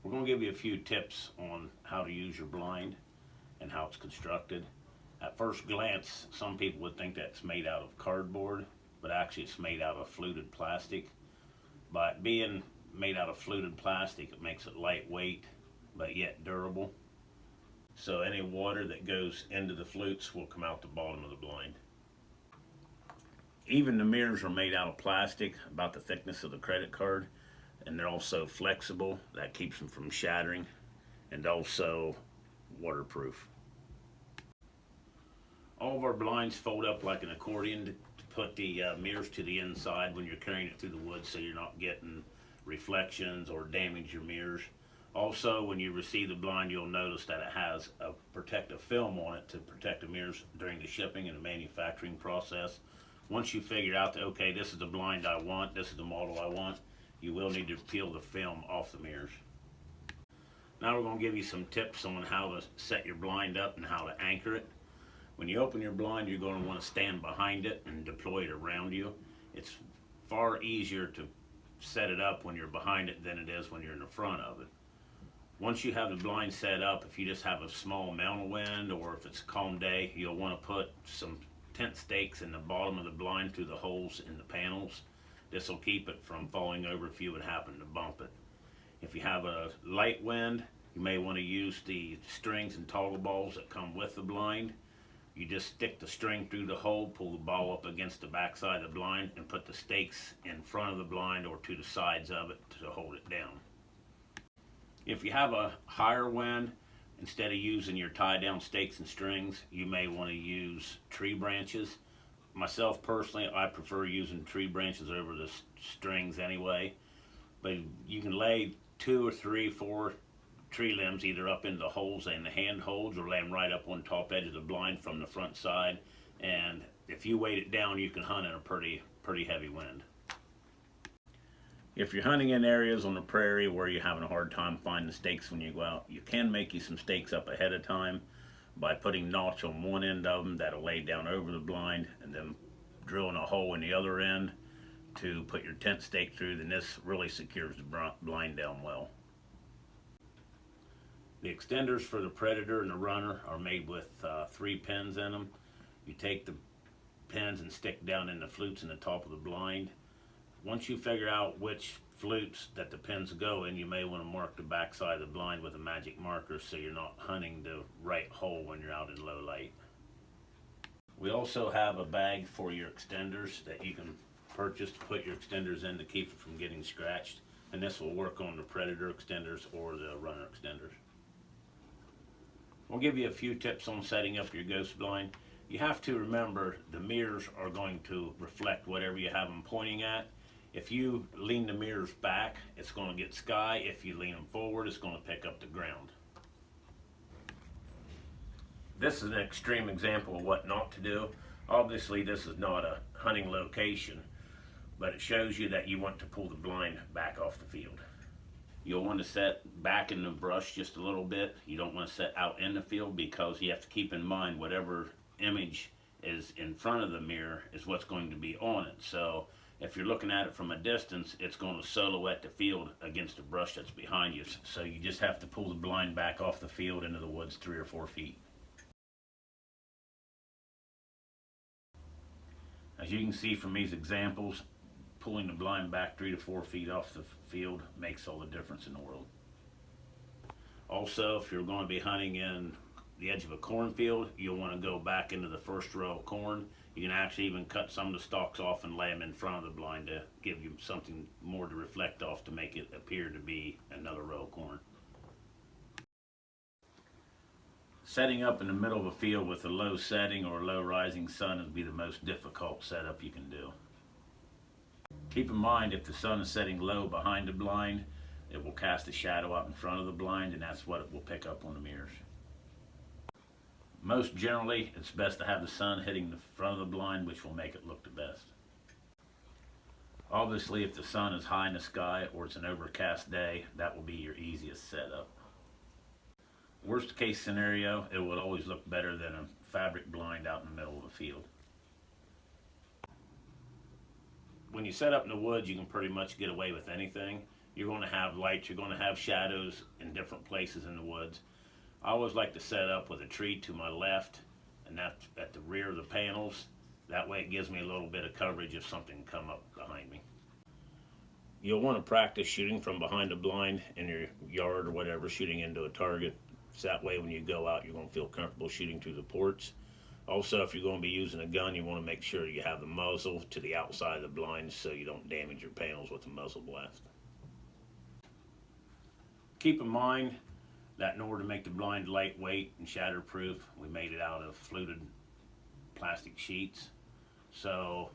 We're going to give you a few tips on how to use your blind and how it's constructed. At first glance, some people would think that it's made out of cardboard, but actually it's made out of fluted plastic. By it being made out of fluted plastic, it makes it lightweight, but yet durable. So any water that goes into the flutes will come out the bottom of the blind. Even the mirrors are made out of plastic, about the thickness of the credit card, and they're also flexible. That keeps them from shattering, and also waterproof. All of our blinds fold up like an accordion to put the mirrors to the inside when you're carrying it through the woods, so you're not getting reflections or damage your mirrors. Also, when you receive the blind, you'll notice that it has a protective film on it to protect the mirrors during the shipping and the manufacturing process. Once you figure out that, okay, this is the blind I want, this is the model I want, you will need to peel the film off the mirrors. Now we're going to give you some tips on how to set your blind up and how to anchor it. When you open your blind, you're going to want to stand behind it and deploy it around you. It's far easier to set it up when you're behind it than it is when you're in the front of it. Once you have the blind set up, if you just have a small amount of wind or if it's a calm day, you'll want to put some tent stakes in the bottom of the blind through the holes in the panels. This will keep it from falling over if you would happen to bump it. If you have a light wind, you may want to use the strings and toggle balls that come with the blind. You just stick the string through the hole, pull the ball up against the back side of the blind, and put the stakes in front of the blind or to the sides of it to hold it down. If you have a higher wind, instead of using your tie down stakes and strings, you may want to use tree branches. Myself personally, I prefer using tree branches over the strings anyway, but you can lay 2 or 3, 4 tree limbs either up in the holes and the hand holds or lay them right up on top edge of the blind from the front side, and if you weight it down, you can hunt in a pretty heavy wind. If you're hunting in areas on the prairie where you're having a hard time finding stakes when you go out, you can make you some stakes up ahead of time by putting notch on one end of them that'll lay down over the blind, and then drilling a hole in the other end to put your tent stake through. Then this really secures the blind down well. The extenders for the Predator and the Runner are made with 3 pins in them. You take the pins and stick down in the flutes in the top of the blind. Once you figure out which flutes that the pins go in, you may want to mark the back side of the blind with a magic marker so you're not hunting the right hole when you're out in low light. We also have a bag for your extenders that you can purchase to put your extenders in to keep it from getting scratched, and this will work on the Predator extenders or the Runner extenders. We'll give you a few tips on setting up your ghost blind. You have to remember the mirrors are going to reflect whatever you have them pointing at. If you lean the mirrors back, it's going to get sky. If you lean them forward, it's going to pick up the ground. This is an extreme example of what not to do. Obviously, this is not a hunting location, but it shows you that you want to pull the blind back off the field. You'll want to set back in the brush just a little bit. You don't want to set out in the field because you have to keep in mind whatever image is in front of the mirror is what's going to be on it. So if you're looking at it from a distance, it's going to silhouette the field against the brush that's behind you. So you just have to pull the blind back off the field into the woods 3 or 4 feet. As you can see from these examples, pulling the blind back 3 to 4 feet off the field makes all the difference in the world. Also, if you're going to be hunting in the edge of a cornfield, you'll want to go back into the first row of corn. You can actually even cut some of the stalks off and lay them in front of the blind to give you something more to reflect off to make it appear to be another row of corn. Setting up in the middle of a field with a low setting or a low rising sun would be the most difficult setup you can do. Keep in mind, if the sun is setting low behind the blind, it will cast a shadow out in front of the blind, and that's what it will pick up on the mirrors. Most generally, it's best to have the sun hitting the front of the blind, which will make it look the best. Obviously, if the sun is high in the sky or it's an overcast day, that will be your easiest setup. Worst case scenario, it will always look better than a fabric blind out in the middle of a field. When you set up in the woods, you can pretty much get away with anything. You're going to have lights, you're going to have shadows in different places in the woods. I always like to set up with a tree to my left, and that's at the rear of the panels. That way it gives me a little bit of coverage if something come up behind me. You'll want to practice shooting from behind a blind in your yard or whatever, shooting into a target. So that way when you go out, you're going to feel comfortable shooting through the ports. Also, if you're going to be using a gun, you want to make sure you have the muzzle to the outside of the blind so you don't damage your panels with the muzzle blast. Keep in mind that in order to make the blind lightweight and shatterproof, we made it out of fluted plastic sheets. So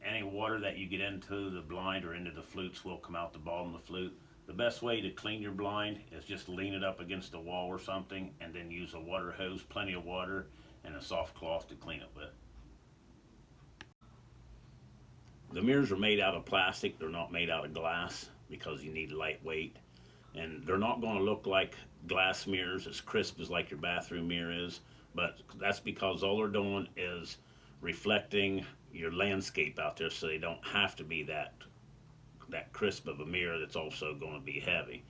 any water that you get into the blind or into the flutes will come out the bottom of the flute. The best way to clean your blind is just lean it up against a wall or something and then use a water hose, plenty of water, and a soft cloth to clean it with. The mirrors are made out of plastic, they're not made out of glass because you need lightweight. And they're not going to look like glass mirrors as crisp as like your bathroom mirror is, but that's because all they're doing is reflecting your landscape out there, so they don't have to be that crisp of a mirror that's also going to be heavy.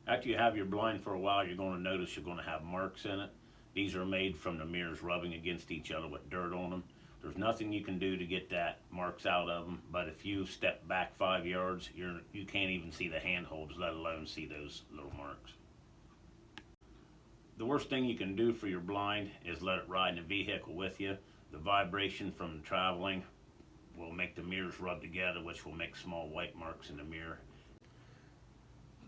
After you have your blind for a while, you're going to notice you're going to have marks in it. These are made from the mirrors rubbing against each other with dirt on them. There's nothing you can do to get that marks out of them, but if you step back 5 yards, you can't even see the handholds, let alone see those little marks. The worst thing you can do for your blind is let it ride in a vehicle with you. The vibration from traveling will make the mirrors rub together, which will make small white marks in the mirror.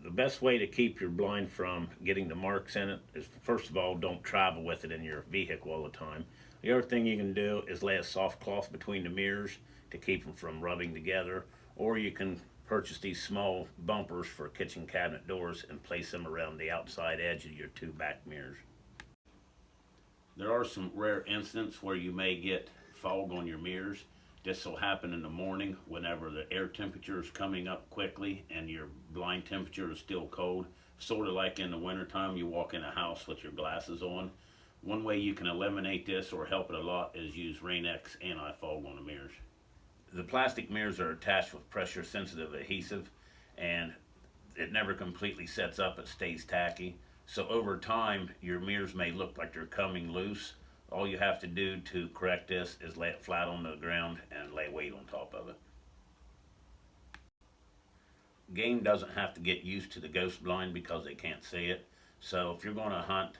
The best way to keep your blind from getting the marks in it is, first of all, don't travel with it in your vehicle all the time. The other thing you can do is lay a soft cloth between the mirrors to keep them from rubbing together, or you can purchase these small bumpers for kitchen cabinet doors and place them around the outside edge of your two back mirrors. There are some rare instances where you may get fog on your mirrors. This will happen in the morning whenever the air temperature is coming up quickly and your blind temperature is still cold. Sort of like in the wintertime, you walk in a house with your glasses on. One way you can eliminate this or help it a lot is use Rain-X anti-fog on the mirrors. The plastic mirrors are attached with pressure sensitive adhesive, and it never completely sets up, it stays tacky. So over time, your mirrors may look like they're coming loose. All you have to do to correct this is lay it flat on the ground and lay weight on top of it. Game doesn't have to get used to the ghost blind because they can't see it. So if you're going to hunt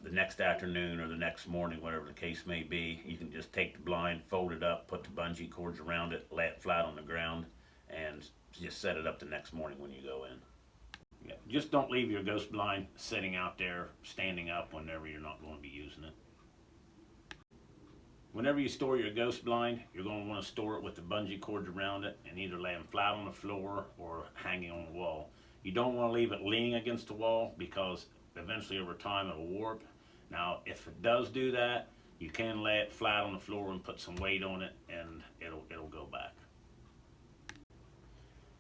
the next afternoon or the next morning, whatever the case may be, you can just take the blind, fold it up, put the bungee cords around it, lay it flat on the ground, and just set it up the next morning when you go in. Yeah, just don't leave your ghost blind sitting out there, standing up whenever you're not going to be using it. Whenever you store your ghost blind, you're going to want to store it with the bungee cords around it and either lay them flat on the floor or hanging on the wall. You don't want to leave it leaning against the wall because eventually over time it'll warp. Now if it does do that, you can lay it flat on the floor and put some weight on it and it'll go back.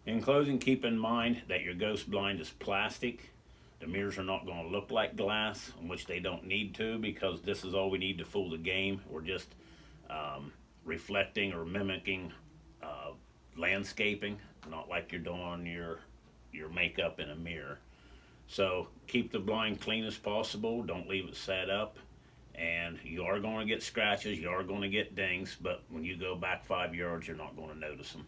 In closing, keep in mind that your ghost blind is plastic. The mirrors are not going to look like glass, which they don't need to, because this is all we need to fool the game. We're just reflecting or mimicking landscaping, not like you're doing your makeup in a mirror. So keep the blind clean as possible. Don't leave it set up. And you are going to get scratches, you are going to get dings, but when you go back 5 yards, you're not going to notice them.